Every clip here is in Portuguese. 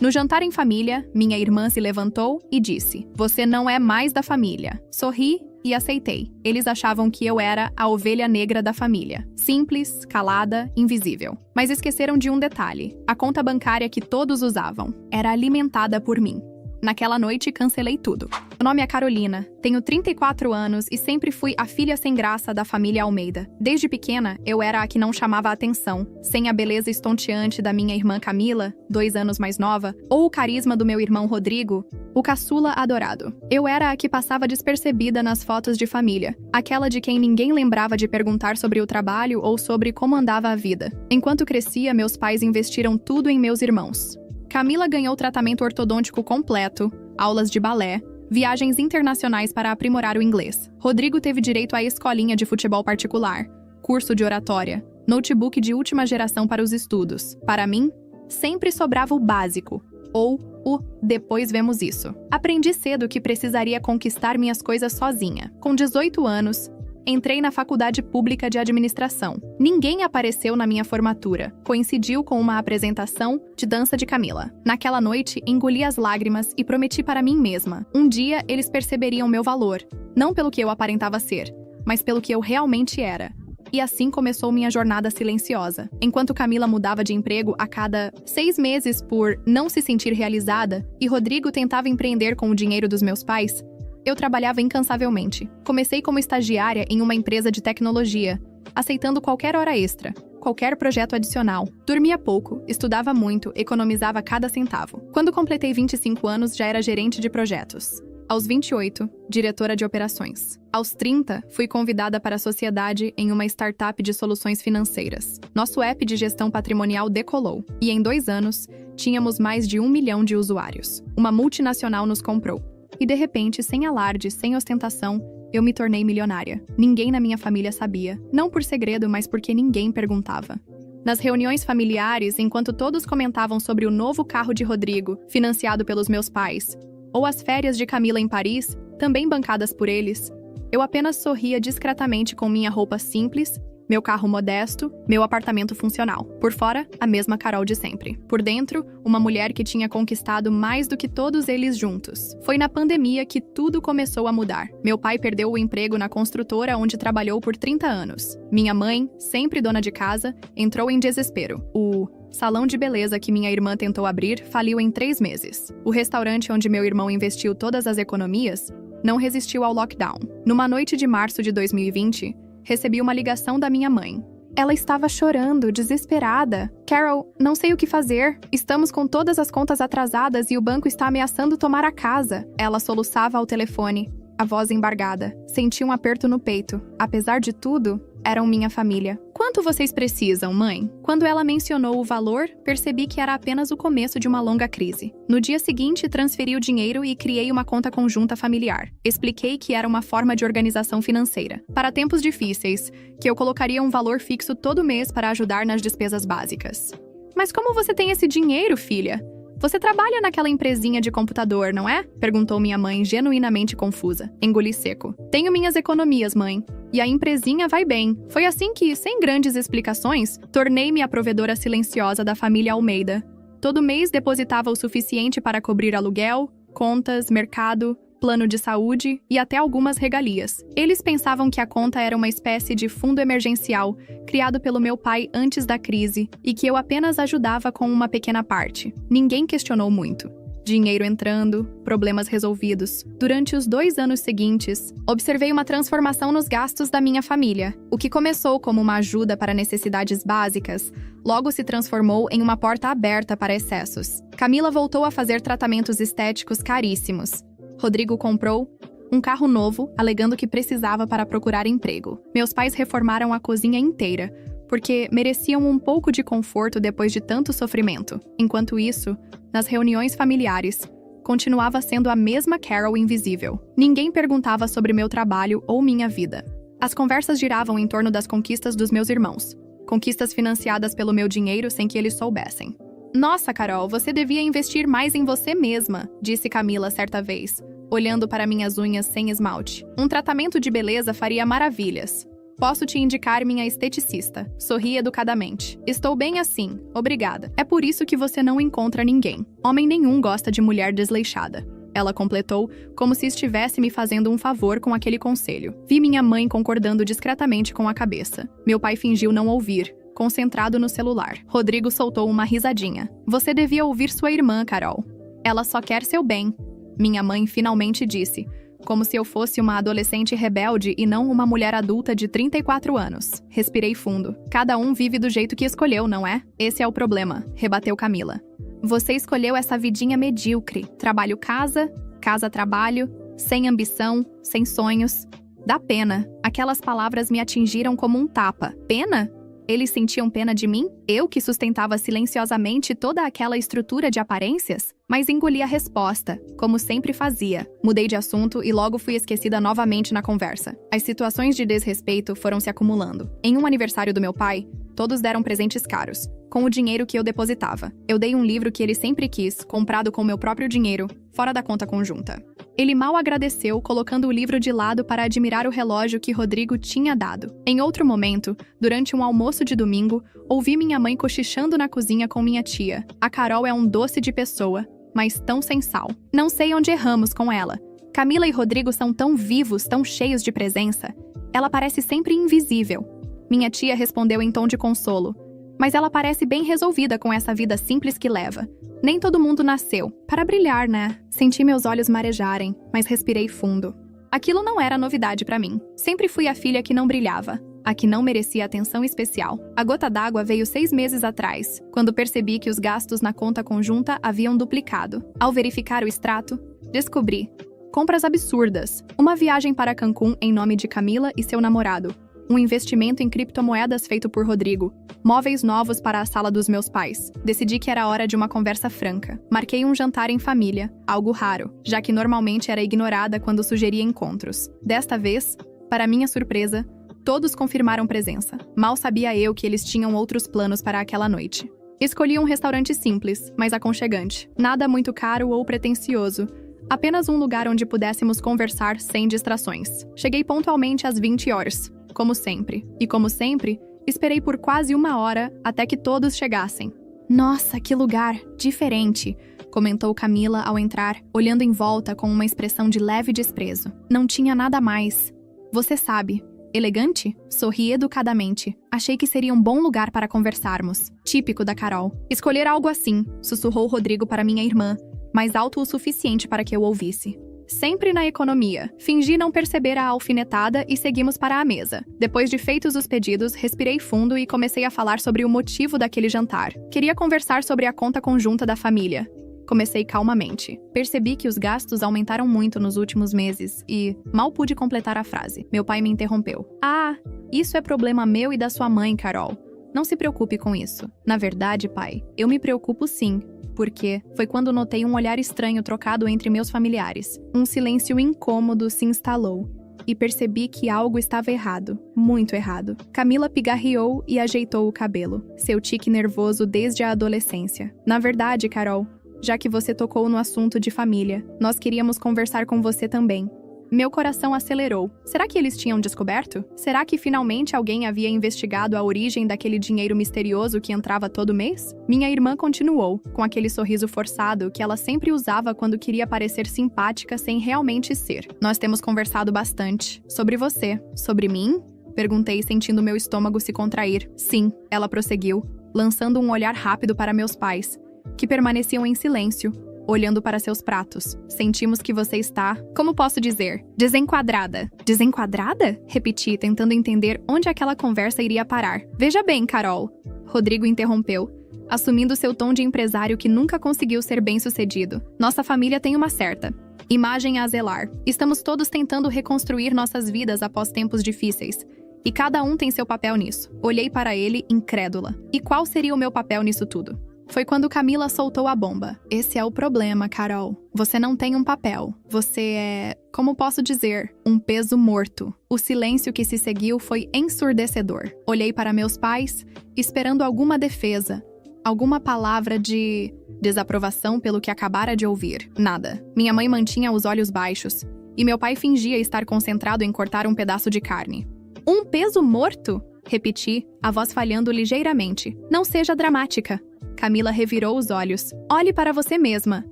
No jantar em família, minha irmã se levantou e disse: "Você não é mais da família." Sorri e aceitei. Eles achavam que eu era a ovelha negra da família. Simples, calada, invisível. Mas esqueceram de um detalhe. A conta bancária que todos usavam era alimentada por mim. Naquela noite, cancelei tudo. Meu nome é Carolina, tenho 34 anos e sempre fui a filha sem graça da família Almeida. Desde pequena, eu era a que não chamava a atenção, sem a beleza estonteante da minha irmã Camila, 2 anos mais nova, ou o carisma do meu irmão Rodrigo, o caçula adorado. Eu era a que passava despercebida nas fotos de família, aquela de quem ninguém lembrava de perguntar sobre o trabalho ou sobre como andava a vida. Enquanto crescia, meus pais investiram tudo em meus irmãos. Camila ganhou tratamento ortodôntico completo, aulas de balé, viagens internacionais para aprimorar o inglês. Rodrigo teve direito à escolinha de futebol particular, curso de oratória, notebook de última geração para os estudos. Para mim, sempre sobrava o básico, ou o "depois vemos isso". Aprendi cedo que precisaria conquistar minhas coisas sozinha. Com 18 anos, entrei na faculdade pública de administração. Ninguém apareceu na minha formatura. Coincidiu com uma apresentação de dança de Camila. Naquela noite, engoli as lágrimas e prometi para mim mesma. Um dia, eles perceberiam meu valor. Não pelo que eu aparentava ser, mas pelo que eu realmente era. E assim começou minha jornada silenciosa. Enquanto Camila mudava de emprego a cada 6 meses por não se sentir realizada, e Rodrigo tentava empreender com o dinheiro dos meus pais, eu trabalhava incansavelmente. Comecei como estagiária em uma empresa de tecnologia, aceitando qualquer hora extra, qualquer projeto adicional. Dormia pouco, estudava muito, economizava cada centavo. Quando completei 25 anos, já era gerente de projetos. Aos 28, diretora de operações. Aos 30, fui convidada para a sociedade em uma startup de soluções financeiras. Nosso app de gestão patrimonial decolou, e em 2 anos, tínhamos mais de 1 milhão de usuários. Uma multinacional nos comprou. E de repente, sem alarde, sem ostentação, eu me tornei milionária. Ninguém na minha família sabia. Não por segredo, mas porque ninguém perguntava. Nas reuniões familiares, enquanto todos comentavam sobre o novo carro de Rodrigo, financiado pelos meus pais, ou as férias de Camila em Paris, também bancadas por eles, eu apenas sorria discretamente com minha roupa simples, meu carro modesto, meu apartamento funcional. Por fora, a mesma Carol de sempre. Por dentro, uma mulher que tinha conquistado mais do que todos eles juntos. Foi na pandemia que tudo começou a mudar. Meu pai perdeu o emprego na construtora onde trabalhou por 30 anos. Minha mãe, sempre dona de casa, entrou em desespero. O salão de beleza que minha irmã tentou abrir faliu em 3 meses. O restaurante onde meu irmão investiu todas as economias não resistiu ao lockdown. Numa noite de março de 2020, recebi uma ligação da minha mãe. Ela estava chorando, desesperada. "Carol, não sei o que fazer. Estamos com todas as contas atrasadas e o banco está ameaçando tomar a casa." Ela soluçava ao telefone, a voz embargada. Senti um aperto no peito. Apesar de tudo, eram minha família. "Quanto vocês precisam, mãe?" Quando ela mencionou o valor, percebi que era apenas o começo de uma longa crise. No dia seguinte, transferi o dinheiro e criei uma conta conjunta familiar. Expliquei que era uma forma de organização financeira. Para tempos difíceis, que eu colocaria um valor fixo todo mês para ajudar nas despesas básicas. "Mas como você tem esse dinheiro, filha? Você trabalha naquela empresinha de computador, não é?" perguntou minha mãe, genuinamente confusa. Engoli seco. "Tenho minhas economias, mãe. E a empresinha vai bem." Foi assim que, sem grandes explicações, tornei-me a provedora silenciosa da família Almeida. Todo mês depositava o suficiente para cobrir aluguel, contas, mercado, plano de saúde e até algumas regalias. Eles pensavam que a conta era uma espécie de fundo emergencial, criado pelo meu pai antes da crise, e que eu apenas ajudava com uma pequena parte. Ninguém questionou muito. Dinheiro entrando, problemas resolvidos. Durante os 2 anos seguintes, observei uma transformação nos gastos da minha família. O que começou como uma ajuda para necessidades básicas, logo se transformou em uma porta aberta para excessos. Camila voltou a fazer tratamentos estéticos caríssimos. Rodrigo comprou um carro novo, alegando que precisava para procurar emprego. Meus pais reformaram a cozinha inteira, porque mereciam um pouco de conforto depois de tanto sofrimento. Enquanto isso, nas reuniões familiares, continuava sendo a mesma Carol invisível. Ninguém perguntava sobre meu trabalho ou minha vida. As conversas giravam em torno das conquistas dos meus irmãos. Conquistas financiadas pelo meu dinheiro sem que eles soubessem. "Nossa, Carol, você devia investir mais em você mesma", disse Camila certa vez, olhando para minhas unhas sem esmalte. "Um tratamento de beleza faria maravilhas." Posso te indicar minha esteticista. Sorri educadamente. Estou bem assim, obrigada. É por isso que você não encontra ninguém. Homem nenhum gosta de mulher desleixada. Ela completou, como se estivesse me fazendo um favor com aquele conselho. Vi minha mãe concordando discretamente com a cabeça. Meu pai fingiu não ouvir, concentrado no celular. Rodrigo soltou uma risadinha. Você devia ouvir sua irmã, Carol. Ela só quer seu bem. Minha mãe finalmente disse, como se eu fosse uma adolescente rebelde e não uma mulher adulta de 34 anos. Respirei fundo. Cada um vive do jeito que escolheu, não é? Esse é o problema, rebateu Camila. Você escolheu essa vidinha medíocre. Trabalho-casa, casa-trabalho, sem ambição, sem sonhos. Dá pena. Aquelas palavras me atingiram como um tapa. Pena? Eles sentiam pena de mim? Eu que sustentava silenciosamente toda aquela estrutura de aparências? Mas engoli a resposta, como sempre fazia. Mudei de assunto e logo fui esquecida novamente na conversa. As situações de desrespeito foram se acumulando. Em um aniversário do meu pai, todos deram presentes caros, com o dinheiro que eu depositava. Eu dei um livro que ele sempre quis, comprado com meu próprio dinheiro, fora da conta conjunta. Ele mal agradeceu, colocando o livro de lado para admirar o relógio que Rodrigo tinha dado. Em outro momento, durante um almoço de domingo, ouvi minha mãe cochichando na cozinha com minha tia. A Carol é um doce de pessoa, mas tão sem sal. Não sei onde erramos com ela. Camila e Rodrigo são tão vivos, tão cheios de presença. Ela parece sempre invisível. Minha tia respondeu em tom de consolo. Mas ela parece bem resolvida com essa vida simples que leva. Nem todo mundo nasceu para brilhar, né? Senti meus olhos marejarem, mas respirei fundo. Aquilo não era novidade para mim. Sempre fui a filha que não brilhava, a que não merecia atenção especial. A gota d'água veio 6 meses atrás, quando percebi que os gastos na conta conjunta haviam duplicado. Ao verificar o extrato, descobri compras absurdas. Uma viagem para Cancún em nome de Camila e seu namorado. Um investimento em criptomoedas feito por Rodrigo. Móveis novos para a sala dos meus pais. Decidi que era hora de uma conversa franca. Marquei um jantar em família, algo raro, já que normalmente era ignorada quando sugeria encontros. Desta vez, para minha surpresa, todos confirmaram presença. Mal sabia eu que eles tinham outros planos para aquela noite. Escolhi um restaurante simples, mas aconchegante. Nada muito caro ou pretensioso. Apenas um lugar onde pudéssemos conversar sem distrações. Cheguei pontualmente às 20 horas. Como sempre. E como sempre, esperei por quase 1 hora até que todos chegassem. Nossa, que lugar diferente, comentou Camila ao entrar, olhando em volta com uma expressão de leve desprezo. Não tinha nada mais. Você sabe, elegante? Sorri educadamente. Achei que seria um bom lugar para conversarmos. Típico da Carol. Escolher algo assim, sussurrou Rodrigo para minha irmã, mais alto o suficiente para que eu ouvisse. Sempre na economia. Fingi não perceber a alfinetada e seguimos para a mesa. Depois de feitos os pedidos, respirei fundo e comecei a falar sobre o motivo daquele jantar. Queria conversar sobre a conta conjunta da família. Comecei calmamente. Percebi que os gastos aumentaram muito nos últimos meses e mal pude completar a frase. Meu pai me interrompeu. Ah, isso é problema meu e da sua mãe, Carol. Não se preocupe com isso. Na verdade, pai, eu me preocupo sim. Porque foi quando notei um olhar estranho trocado entre meus familiares. Um silêncio incômodo se instalou. E percebi que algo estava errado. Muito errado. Camila pigarreou e ajeitou o cabelo. Seu tique nervoso desde a adolescência. Na verdade, Carol, já que você tocou no assunto de família, nós queríamos conversar com você também. Meu coração acelerou. Será que eles tinham descoberto? Será que finalmente alguém havia investigado a origem daquele dinheiro misterioso que entrava todo mês? Minha irmã continuou, com aquele sorriso forçado que ela sempre usava quando queria parecer simpática sem realmente ser. Nós temos conversado bastante. Sobre você. Sobre mim? Perguntei, sentindo meu estômago se contrair. Sim, ela prosseguiu, lançando um olhar rápido para meus pais, que permaneciam em silêncio, olhando para seus pratos. Sentimos que você está, como posso dizer, desenquadrada. Desenquadrada? Repeti, tentando entender onde aquela conversa iria parar. Veja bem, Carol. Rodrigo interrompeu, assumindo seu tom de empresário que nunca conseguiu ser bem-sucedido. Nossa família tem uma certa imagem a zelar. Estamos todos tentando reconstruir nossas vidas após tempos difíceis. E cada um tem seu papel nisso. Olhei para ele, incrédula. E qual seria o meu papel nisso tudo? Foi quando Camila soltou a bomba. Esse é o problema, Carol. Você não tem um papel. Você é, como posso dizer, um peso morto. O silêncio que se seguiu foi ensurdecedor. Olhei para meus pais, esperando alguma defesa, alguma palavra de desaprovação pelo que acabara de ouvir. Nada. Minha mãe mantinha os olhos baixos, e meu pai fingia estar concentrado em cortar um pedaço de carne. Um peso morto? Repeti, a voz falhando ligeiramente. Não seja dramática. Camila revirou os olhos. Olhe para você mesma.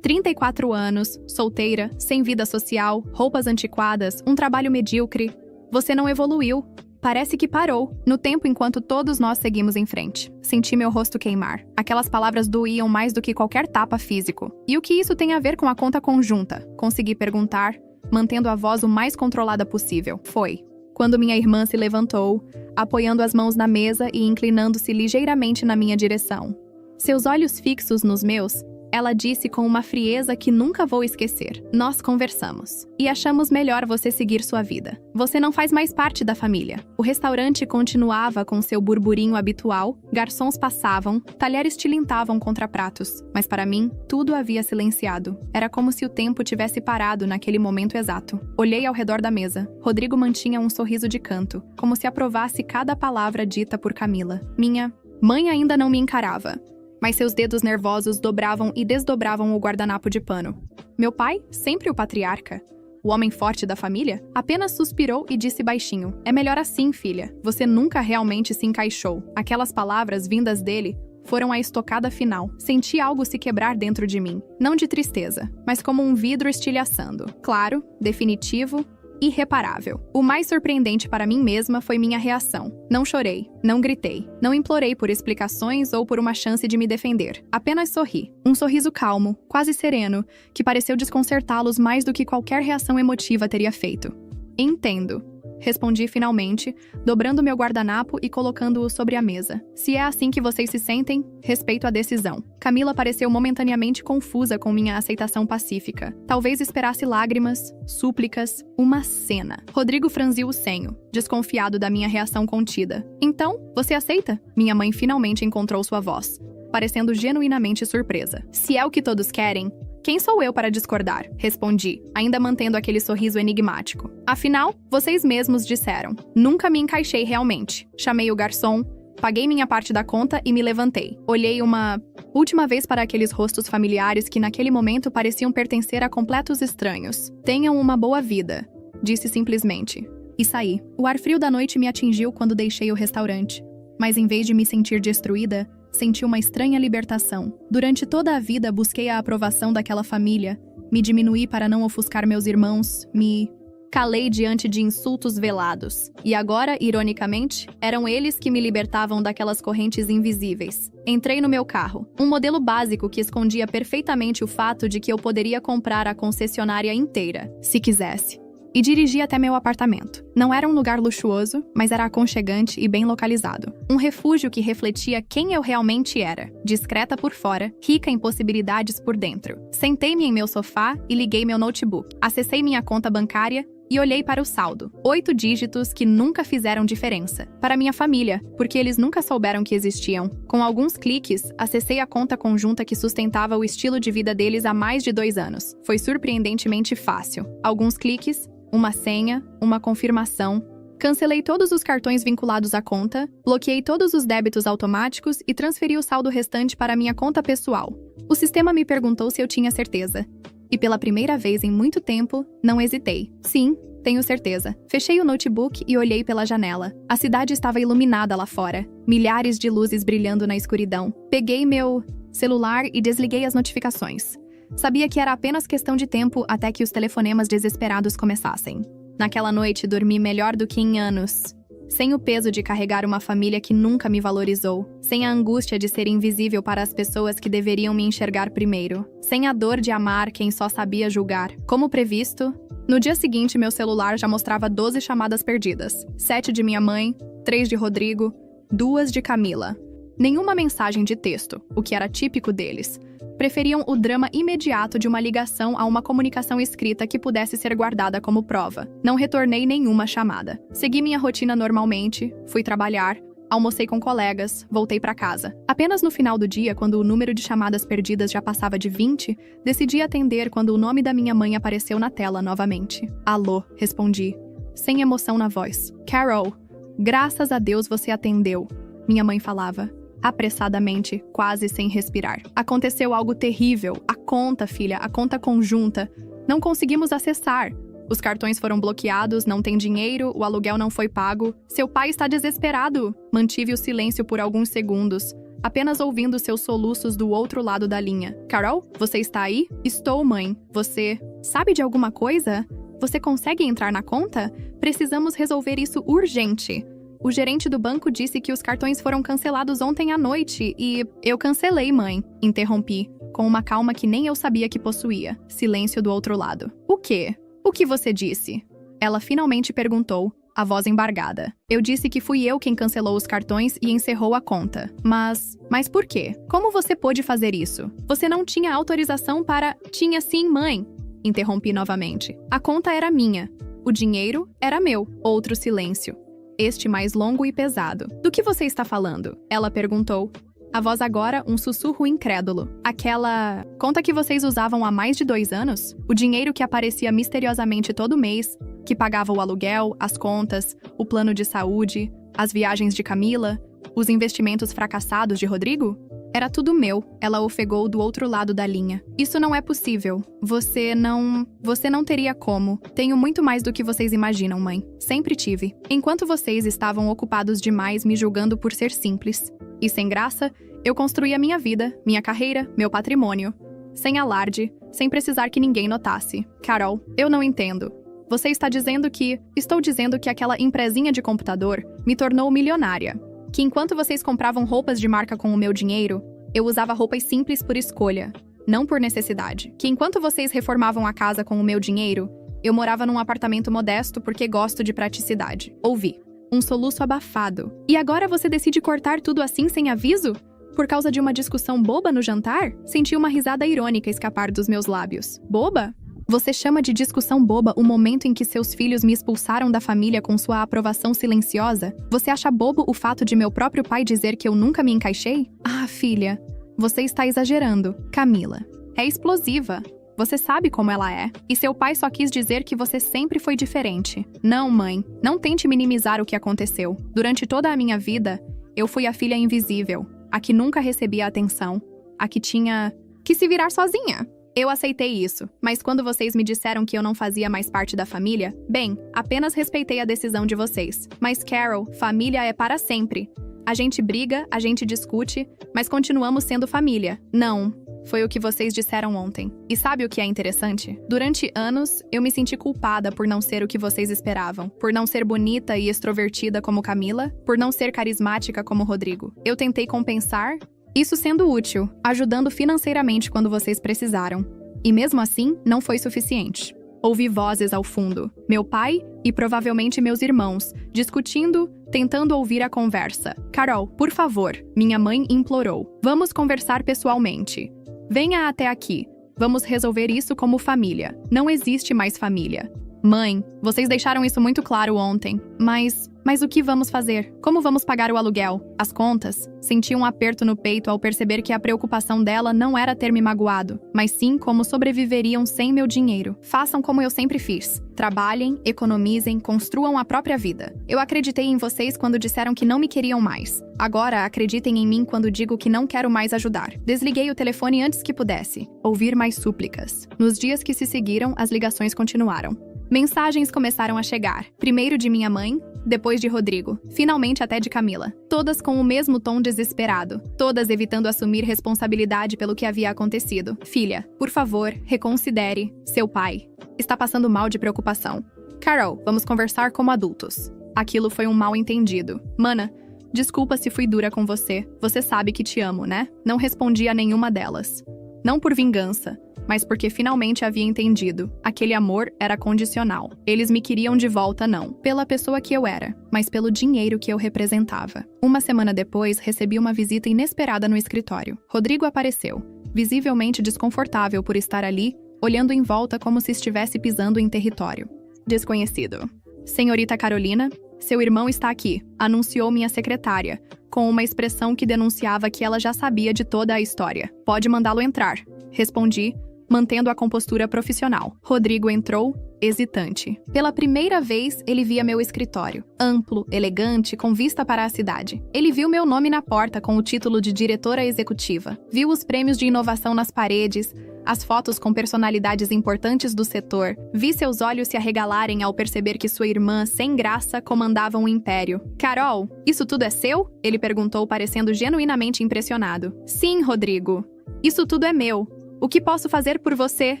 34 anos, solteira, sem vida social, roupas antiquadas, um trabalho medíocre. Você não evoluiu. Parece que parou, no tempo enquanto todos nós seguimos em frente. Senti meu rosto queimar. Aquelas palavras doíam mais do que qualquer tapa físico. E o que isso tem a ver com a conta conjunta? Consegui perguntar, mantendo a voz o mais controlada possível. Foi quando minha irmã se levantou, apoiando as mãos na mesa e inclinando-se ligeiramente na minha direção. Seus olhos fixos nos meus, ela disse com uma frieza que nunca vou esquecer. Nós conversamos. E achamos melhor você seguir sua vida. Você não faz mais parte da família. O restaurante continuava com seu burburinho habitual, garçons passavam, talheres tilintavam contra pratos. Mas para mim, tudo havia silenciado. Era como se o tempo tivesse parado naquele momento exato. Olhei ao redor da mesa. Rodrigo mantinha um sorriso de canto, como se aprovasse cada palavra dita por Camila. Minha mãe ainda não me encarava, mas seus dedos nervosos dobravam e desdobravam o guardanapo de pano. Meu pai, sempre o patriarca, o homem forte da família, apenas suspirou e disse baixinho: "É melhor assim, filha. Você nunca realmente se encaixou." Aquelas palavras vindas dele foram a estocada final. Senti algo se quebrar dentro de mim. Não de tristeza, mas como um vidro estilhaçando. Claro, definitivo, irreparável. O mais surpreendente para mim mesma foi minha reação. Não chorei, não gritei, não implorei por explicações ou por uma chance de me defender. Apenas sorri. Um sorriso calmo, quase sereno, que pareceu desconcertá-los mais do que qualquer reação emotiva teria feito. Entendo. Respondi finalmente, dobrando meu guardanapo e colocando-o sobre a mesa. Se é assim que vocês se sentem, respeito a decisão. Camila pareceu momentaneamente confusa com minha aceitação pacífica. Talvez esperasse lágrimas, súplicas, uma cena. Rodrigo franziu o senho, desconfiado da minha reação contida. Então, você aceita? Minha mãe finalmente encontrou sua voz, parecendo genuinamente surpresa. Se é o que todos querem, quem sou eu para discordar? Respondi, ainda mantendo aquele sorriso enigmático. Afinal, vocês mesmos disseram. Nunca me encaixei realmente. Chamei o garçom, paguei minha parte da conta e me levantei. Olhei uma última vez para aqueles rostos familiares que naquele momento pareciam pertencer a completos estranhos. Tenham uma boa vida, disse simplesmente. E saí. O ar frio da noite me atingiu quando deixei o restaurante. Mas em vez de me sentir destruída, senti uma estranha libertação. Durante toda a vida busquei a aprovação daquela família, me diminuí para não ofuscar meus irmãos, me calei diante de insultos velados. E agora, ironicamente, eram eles que me libertavam daquelas correntes invisíveis. Entrei no meu carro, um modelo básico que escondia perfeitamente o fato de que eu poderia comprar a concessionária inteira, se quisesse. E dirigi até meu apartamento. Não era um lugar luxuoso, mas era aconchegante e bem localizado. Um refúgio que refletia quem eu realmente era. Discreta por fora, rica em possibilidades por dentro. Sentei-me em meu sofá e liguei meu notebook. Acessei minha conta bancária e olhei para o saldo. 8 dígitos que nunca fizeram diferença. Para minha família, porque eles nunca souberam que existiam. Com alguns cliques, acessei a conta conjunta que sustentava o estilo de vida deles há mais de 2 anos. Foi surpreendentemente fácil. Alguns cliques, uma senha, uma confirmação. Cancelei todos os cartões vinculados à conta, bloqueei todos os débitos automáticos e transferi o saldo restante para minha conta pessoal. O sistema me perguntou se eu tinha certeza. E pela primeira vez em muito tempo, não hesitei. Sim, tenho certeza. Fechei o notebook e olhei pela janela. A cidade estava iluminada lá fora, milhares de luzes brilhando na escuridão. Peguei meu celular e desliguei as notificações. Sabia que era apenas questão de tempo até que os telefonemas desesperados começassem. Naquela noite, dormi melhor do que em anos. Sem o peso de carregar uma família que nunca me valorizou. Sem a angústia de ser invisível para as pessoas que deveriam me enxergar primeiro. Sem a dor de amar quem só sabia julgar. Como previsto, no dia seguinte meu celular já mostrava 12 chamadas perdidas. 7 de minha mãe, 3 de Rodrigo, 2 de Camila. Nenhuma mensagem de texto, o que era típico deles. Preferiam o drama imediato de uma ligação a uma comunicação escrita que pudesse ser guardada como prova. Não retornei nenhuma chamada. Segui minha rotina normalmente, fui trabalhar, almocei com colegas, voltei para casa. Apenas no final do dia, quando o número de chamadas perdidas já passava de 20, decidi atender quando o nome da minha mãe apareceu na tela novamente. Alô, respondi, sem emoção na voz. Carol, graças a Deus você atendeu, minha mãe falava. Apressadamente, quase sem respirar. Aconteceu algo terrível. A conta, filha, a conta conjunta. Não conseguimos acessar. Os cartões foram bloqueados, não tem dinheiro, o aluguel não foi pago. Seu pai está desesperado. Mantive o silêncio por alguns segundos, apenas ouvindo seus soluços do outro lado da linha. Carol, você está aí? Estou, mãe. Você sabe de alguma coisa? Você consegue entrar na conta? Precisamos resolver isso urgente. O gerente do banco disse que os cartões foram cancelados ontem à noite e... Eu cancelei, mãe. Interrompi, com uma calma que nem eu sabia que possuía. Silêncio do outro lado. O quê? O que você disse? Ela finalmente perguntou, a voz embargada. Eu disse que fui eu quem cancelou os cartões e encerrou a conta. Mas por quê? Como você pôde fazer isso? Você não tinha autorização para... Tinha sim, mãe. Interrompi novamente. A conta era minha. O dinheiro era meu. Outro silêncio. Este mais longo e pesado. Do que você está falando? Ela perguntou. A voz agora um sussurro incrédulo. Aquela conta que vocês usavam há mais de 2 anos? O dinheiro que aparecia misteriosamente todo mês, que pagava o aluguel, as contas, o plano de saúde, as viagens de Camila, os investimentos fracassados de Rodrigo? Era tudo meu, ela ofegou do outro lado da linha. Isso não é possível. Você não teria como. Tenho muito mais do que vocês imaginam, mãe. Sempre tive. Enquanto vocês estavam ocupados demais me julgando por ser simples e sem graça, eu construí a minha vida, minha carreira, meu patrimônio. Sem alarde, sem precisar que ninguém notasse. Carol, eu não entendo. Você está dizendo que... Estou dizendo que aquela empresinha de computador me tornou milionária. Que enquanto vocês compravam roupas de marca com o meu dinheiro, eu usava roupas simples por escolha, não por necessidade. Que enquanto vocês reformavam a casa com o meu dinheiro, eu morava num apartamento modesto porque gosto de praticidade. Ouvi. Um soluço abafado. E agora você decide cortar tudo assim sem aviso? Por causa de uma discussão boba no jantar? Senti uma risada irônica escapar dos meus lábios. Boba? Você chama de discussão boba o momento em que seus filhos me expulsaram da família com sua aprovação silenciosa? Você acha bobo o fato de meu próprio pai dizer que eu nunca me encaixei? Ah, filha, você está exagerando. Camila. É explosiva. Você sabe como ela é. E seu pai só quis dizer que você sempre foi diferente. Não, mãe. Não tente minimizar o que aconteceu. Durante toda a minha vida, eu fui a filha invisível. A que nunca recebia atenção. A que tinha que se virar sozinha. Eu aceitei isso, mas quando vocês me disseram que eu não fazia mais parte da família, bem, apenas respeitei a decisão de vocês. Mas Carol, família é para sempre. A gente briga, a gente discute, mas continuamos sendo família. Não, foi o que vocês disseram ontem. E sabe o que é interessante? Durante anos, eu me senti culpada por não ser o que vocês esperavam, por não ser bonita e extrovertida como Camila, por não ser carismática como Rodrigo. Eu tentei compensar, isso sendo útil, ajudando financeiramente quando vocês precisaram. E mesmo assim, não foi suficiente. Ouvi vozes ao fundo. Meu pai e provavelmente meus irmãos, discutindo, tentando ouvir a conversa. Carol, por favor, minha mãe implorou. Vamos conversar pessoalmente. Venha até aqui. Vamos resolver isso como família. Não existe mais família. Mãe, vocês deixaram isso muito claro ontem. Mas o que vamos fazer? Como vamos pagar o aluguel? As contas? Senti um aperto no peito ao perceber que a preocupação dela não era ter me magoado, mas sim como sobreviveriam sem meu dinheiro. Façam como eu sempre fiz. Trabalhem, economizem, construam a própria vida. Eu acreditei em vocês quando disseram que não me queriam mais. Agora, acreditem em mim quando digo que não quero mais ajudar. Desliguei o telefone antes que pudesse ouvir mais súplicas. Nos dias que se seguiram, as ligações continuaram. Mensagens começaram a chegar, primeiro de minha mãe, depois de Rodrigo, finalmente até de Camila. Todas com o mesmo tom desesperado, todas evitando assumir responsabilidade pelo que havia acontecido. Filha, por favor, reconsidere. Seu pai está passando mal de preocupação. Carol, vamos conversar como adultos. Aquilo foi um mal-entendido. Mana, desculpa se fui dura com você. Você sabe que te amo, né? Não respondi a nenhuma delas. Não por vingança, mas porque finalmente havia entendido. Aquele amor era condicional. Eles me queriam de volta não pela pessoa que eu era, mas pelo dinheiro que eu representava. Uma semana depois, recebi uma visita inesperada no escritório. Rodrigo apareceu, visivelmente desconfortável por estar ali, olhando em volta como se estivesse pisando em território desconhecido. Senhorita Carolina, seu irmão está aqui, anunciou minha secretária, com uma expressão que denunciava que ela já sabia de toda a história. Pode mandá-lo entrar, respondi, mantendo a compostura profissional. Rodrigo entrou, hesitante. Pela primeira vez, ele via meu escritório. Amplo, elegante, com vista para a cidade. Ele viu meu nome na porta com o título de diretora executiva. Viu os prêmios de inovação nas paredes, as fotos com personalidades importantes do setor. Vi seus olhos se arregalarem ao perceber que sua irmã, sem graça, comandava um império. Carol, isso tudo é seu? Ele perguntou, parecendo genuinamente impressionado. Sim, Rodrigo. Isso tudo é meu. O que posso fazer por você?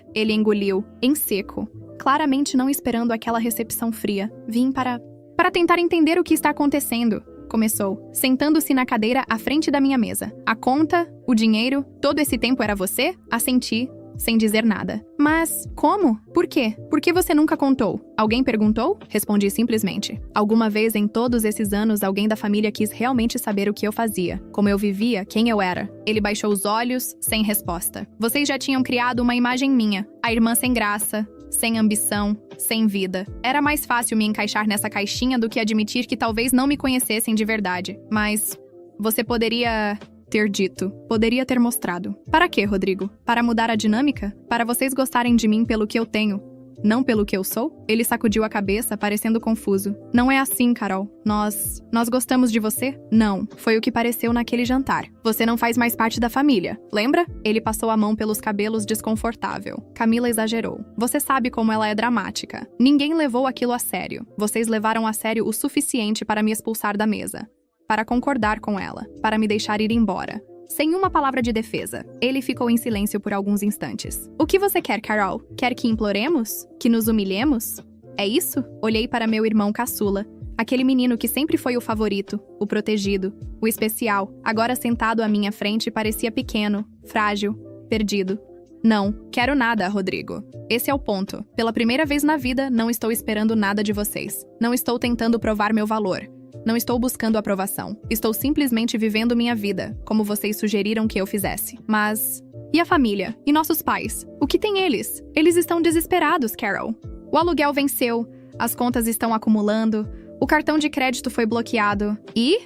Ele engoliu, em seco, claramente não esperando aquela recepção fria. Vim para tentar entender o que está acontecendo. Começou, sentando-se na cadeira à frente da minha mesa. A conta, o dinheiro, todo esse tempo era você? Assenti, sem dizer nada. Mas como? Por quê? Por que você nunca contou? Alguém perguntou? Respondi simplesmente. Alguma vez em todos esses anos, alguém da família quis realmente saber o que eu fazia, como eu vivia, quem eu era. Ele baixou os olhos, sem resposta. Vocês já tinham criado uma imagem minha. A irmã sem graça, sem ambição, sem vida. Era mais fácil me encaixar nessa caixinha do que admitir que talvez não me conhecessem de verdade. Mas você poderia ter dito, poderia ter mostrado. Para quê, Rodrigo? Para mudar a dinâmica? Para vocês gostarem de mim pelo que eu tenho, não pelo que eu sou? Ele sacudiu a cabeça, parecendo confuso. Não é assim, Carol. Nós gostamos de você? Não. Foi o que pareceu naquele jantar. Você não faz mais parte da família, lembra? Ele passou a mão pelos cabelos, desconfortável. Camila exagerou. Você sabe como ela é dramática. Ninguém levou aquilo a sério. Vocês levaram a sério o suficiente para me expulsar da mesa. Para concordar com ela. Para me deixar ir embora. Sem uma palavra de defesa. Ele ficou em silêncio por alguns instantes. O que você quer, Carol? Quer que imploremos? Que nos humilhemos? É isso? Olhei para meu irmão caçula. Aquele menino que sempre foi o favorito, o protegido, o especial, agora sentado à minha frente, parecia pequeno, frágil, perdido. Não, quero nada, Rodrigo. Esse é o ponto. Pela primeira vez na vida, não estou esperando nada de vocês. Não estou tentando provar meu valor. Não estou buscando aprovação. Estou simplesmente vivendo minha vida, como vocês sugeriram que eu fizesse. Mas... e a família? E nossos pais? O que tem eles? Eles estão desesperados, Carol. O aluguel venceu, as contas estão acumulando, o cartão de crédito foi bloqueado. E?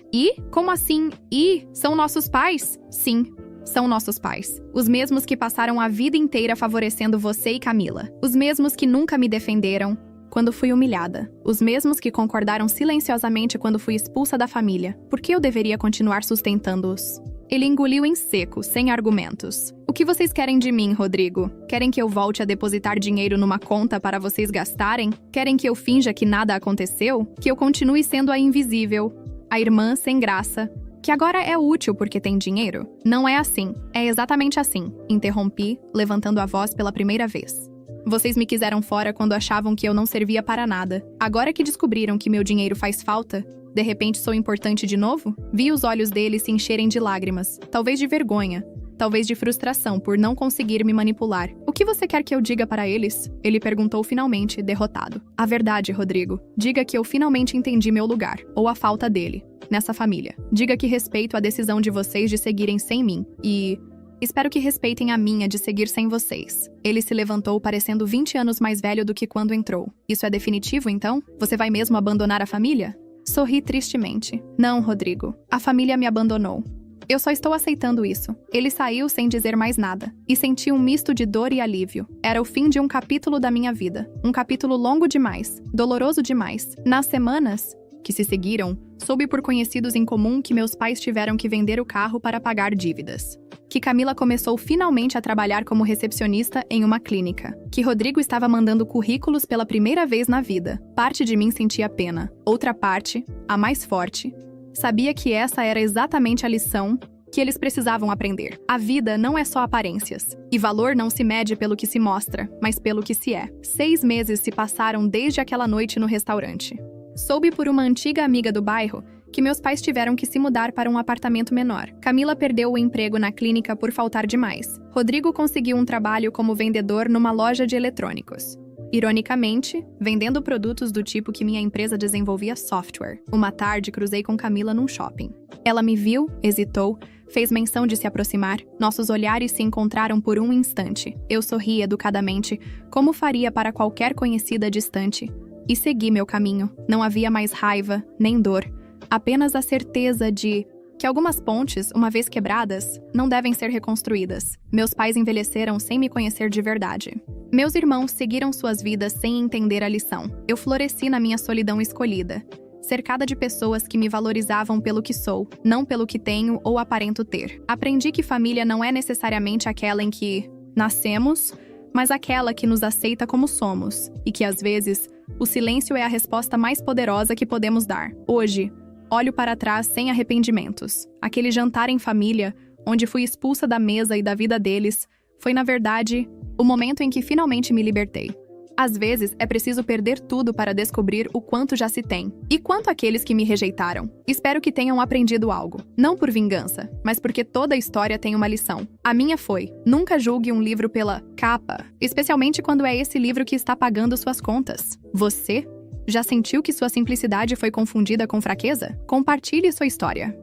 Como assim? E? São nossos pais? Sim. São nossos pais. Os mesmos que passaram a vida inteira favorecendo você e Camila. Os mesmos que nunca me defenderam quando fui humilhada. Os mesmos que concordaram silenciosamente quando fui expulsa da família. Por que eu deveria continuar sustentando-os? Ele engoliu em seco, sem argumentos. O que vocês querem de mim, Rodrigo? Querem que eu volte a depositar dinheiro numa conta para vocês gastarem? Querem que eu finja que nada aconteceu? Que eu continue sendo a invisível, a irmã sem graça, que agora é útil porque tem dinheiro? Não é assim. É exatamente assim. Interrompi, levantando a voz pela primeira vez. Vocês me quiseram fora quando achavam que eu não servia para nada. Agora que descobriram que meu dinheiro faz falta, de repente sou importante de novo? Vi os olhos dele se encherem de lágrimas, talvez de vergonha, talvez de frustração por não conseguir me manipular. O que você quer que eu diga para eles? Ele perguntou finalmente, derrotado. A verdade, Rodrigo. Diga que eu finalmente entendi meu lugar, ou a falta dele, nessa família. Diga que respeito a decisão de vocês de seguirem sem mim e... espero que respeitem a minha de seguir sem vocês. Ele se levantou parecendo 20 anos mais velho do que quando entrou. Isso é definitivo, então? Você vai mesmo abandonar a família? Sorri tristemente. Não, Rodrigo. A família me abandonou. Eu só estou aceitando isso. Ele saiu sem dizer mais nada. E senti um misto de dor e alívio. Era o fim de um capítulo da minha vida. Um capítulo longo demais. Doloroso demais. Nas semanas que se seguiram, soube por conhecidos em comum que meus pais tiveram que vender o carro para pagar dívidas. Que Camila começou finalmente a trabalhar como recepcionista em uma clínica. Que Rodrigo estava mandando currículos pela primeira vez na vida. Parte de mim sentia pena. Outra parte, a mais forte, sabia que essa era exatamente a lição que eles precisavam aprender. A vida não é só aparências. E valor não se mede pelo que se mostra, mas pelo que se é. 6 meses se passaram desde aquela noite no restaurante. Soube por uma antiga amiga do bairro que meus pais tiveram que se mudar para um apartamento menor. Camila perdeu o emprego na clínica por faltar demais. Rodrigo conseguiu um trabalho como vendedor numa loja de eletrônicos. Ironicamente, vendendo produtos do tipo que minha empresa desenvolvia software. Uma tarde, cruzei com Camila num shopping. Ela me viu, hesitou, fez menção de se aproximar. Nossos olhares se encontraram por um instante. Eu sorri educadamente, como faria para qualquer conhecida distante. E segui meu caminho. Não havia mais raiva, nem dor. Apenas a certeza de que algumas pontes, uma vez quebradas, não devem ser reconstruídas. Meus pais envelheceram sem me conhecer de verdade. Meus irmãos seguiram suas vidas sem entender a lição. Eu floresci na minha solidão escolhida, cercada de pessoas que me valorizavam pelo que sou, não pelo que tenho ou aparento ter. Aprendi que família não é necessariamente aquela em que Nascemos, mas aquela que nos aceita como somos, e que às vezes o silêncio é a resposta mais poderosa que podemos dar. Hoje, olho para trás sem arrependimentos. Aquele jantar em família, onde fui expulsa da mesa e da vida deles, foi, na verdade, o momento em que finalmente me libertei. Às vezes, é preciso perder tudo para descobrir o quanto já se tem. E quanto àqueles que me rejeitaram? Espero que tenham aprendido algo. Não por vingança, mas porque toda história tem uma lição. A minha foi: nunca julgue um livro pela capa, especialmente quando é esse livro que está pagando suas contas. Você já sentiu que sua simplicidade foi confundida com fraqueza? Compartilhe sua história.